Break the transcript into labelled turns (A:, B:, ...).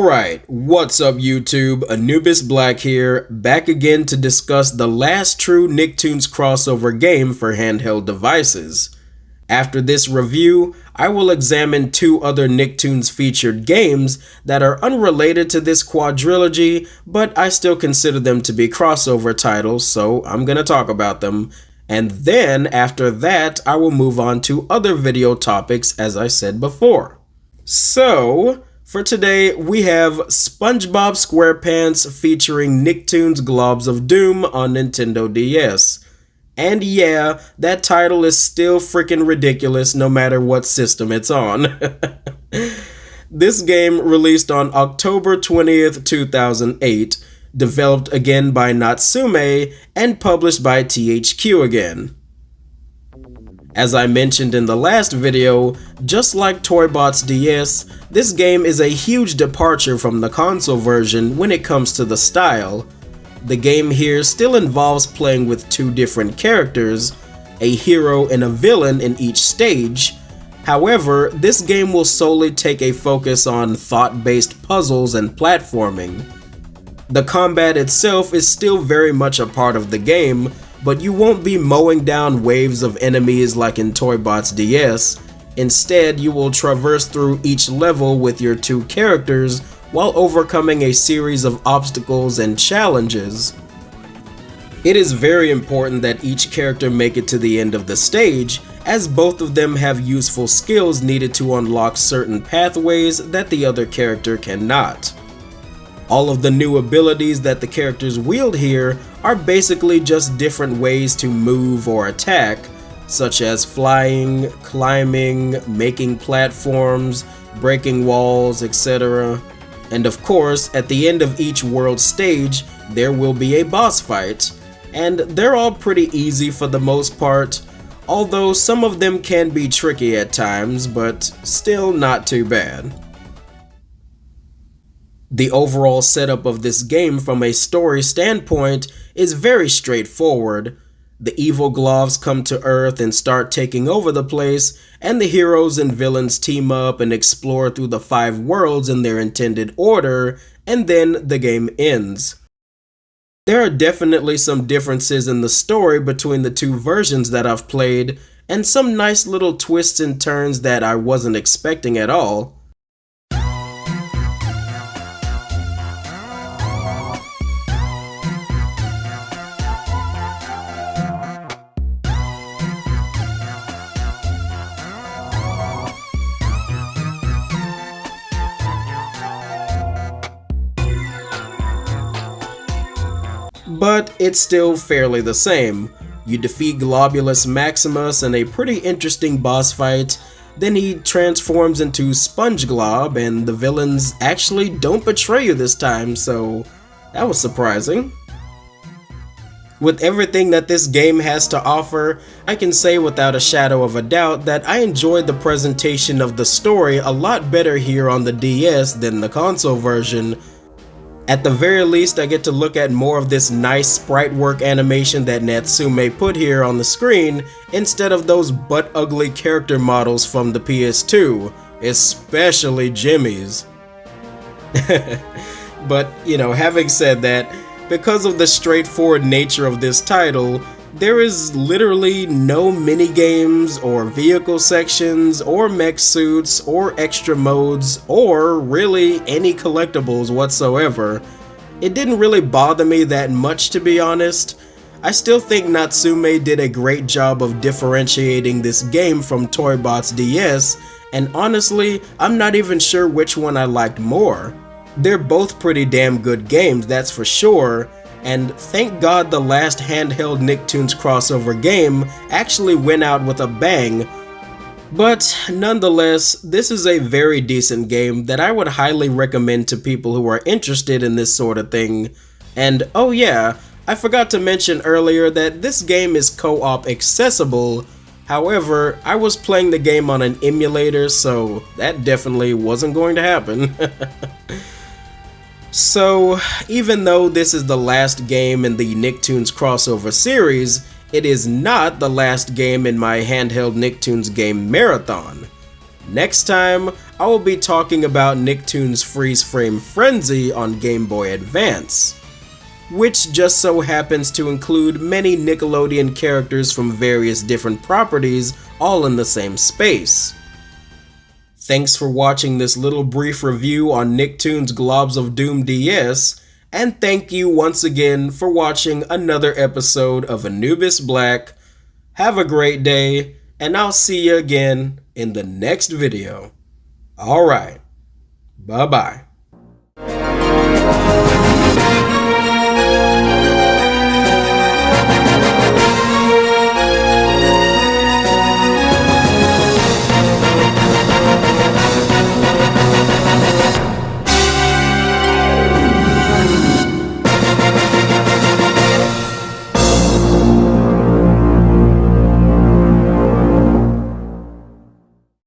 A: Alright, what's up YouTube? Anubis Black here, back again to discuss the last true Nicktoons crossover game for handheld devices. After this review, I will examine two other Nicktoons featured games that are unrelated to this quadrilogy, but I still consider them to be crossover titles, so I'm gonna talk about them. And then, after that, I will move on to other video topics as I said before. So, for today, we have SpongeBob SquarePants featuring Nicktoons Globs of Doom on Nintendo DS. And yeah, that title is still freaking ridiculous no matter what system it's on. This game released on October 20th, 2008, developed again by Natsume, and published by THQ again. As I mentioned in the last video, just like Toybot's DS, this game is a huge departure from the console version when it comes to the style. The game here still involves playing with two different characters, a hero and a villain in each stage. However, this game will solely take a focus on thought-based puzzles and platforming. The combat itself is still very much a part of the game, but you won't be mowing down waves of enemies like in Toybot's DS. Instead, you will traverse through each level with your two characters while overcoming a series of obstacles and challenges. It is very important that each character make it to the end of the stage, as both of them have useful skills needed to unlock certain pathways that the other character cannot. All of the new abilities that the characters wield here are basically just different ways to move or attack, such as flying, climbing, making platforms, breaking walls, etc. And of course, at the end of each world stage, there will be a boss fight, and they're all pretty easy for the most part, although some of them can be tricky at times, but still not too bad. The overall setup of this game from a story standpoint is very straightforward. The evil Globs come to Earth and start taking over the place, and the heroes and villains team up and explore through the 5 worlds in their intended order, and then the game ends. There are definitely some differences in the story between the two versions that I've played, and some nice little twists and turns that I wasn't expecting at all. But it's still fairly the same. You defeat Globulus Maximus in a pretty interesting boss fight, then he transforms into SpongeGlob, and the villains actually don't betray you this time, so that was surprising. With everything that this game has to offer, I can say without a shadow of a doubt that I enjoyed the presentation of the story a lot better here on the DS than the console version. At the very least, I get to look at more of this nice sprite work animation that Natsume put here on the screen, instead of those butt-ugly character models from the PS2, especially Jimmy's. But, having said that, because of the straightforward nature of this title, there is literally no minigames, or vehicle sections, or mech suits, or extra modes, or really any collectibles whatsoever. It didn't really bother me that much, to be honest. I still think Natsume did a great job of differentiating this game from Toybot's DS, and honestly, I'm not even sure which one I liked more. They're both pretty damn good games, that's for sure. And thank God the last handheld Nicktoons crossover game actually went out with a bang. But nonetheless, this is a very decent game that I would highly recommend to people who are interested in this sort of thing. And oh yeah, I forgot to mention earlier that this game is co-op accessible. However, I was playing the game on an emulator, so that definitely wasn't going to happen. So, even though this is the last game in the Nicktoons crossover series, it is not the last game in my handheld Nicktoons game marathon. Next time, I will be talking about Nicktoons Freeze Frame Frenzy on Game Boy Advance, which just so happens to include many Nickelodeon characters from various different properties all in the same space. Thanks for watching this little brief review on Nicktoons Globs of Doom DS, and thank you once again for watching another episode of Anubis Black. Have a great day, and I'll see you again in the next video. Alright, bye-bye.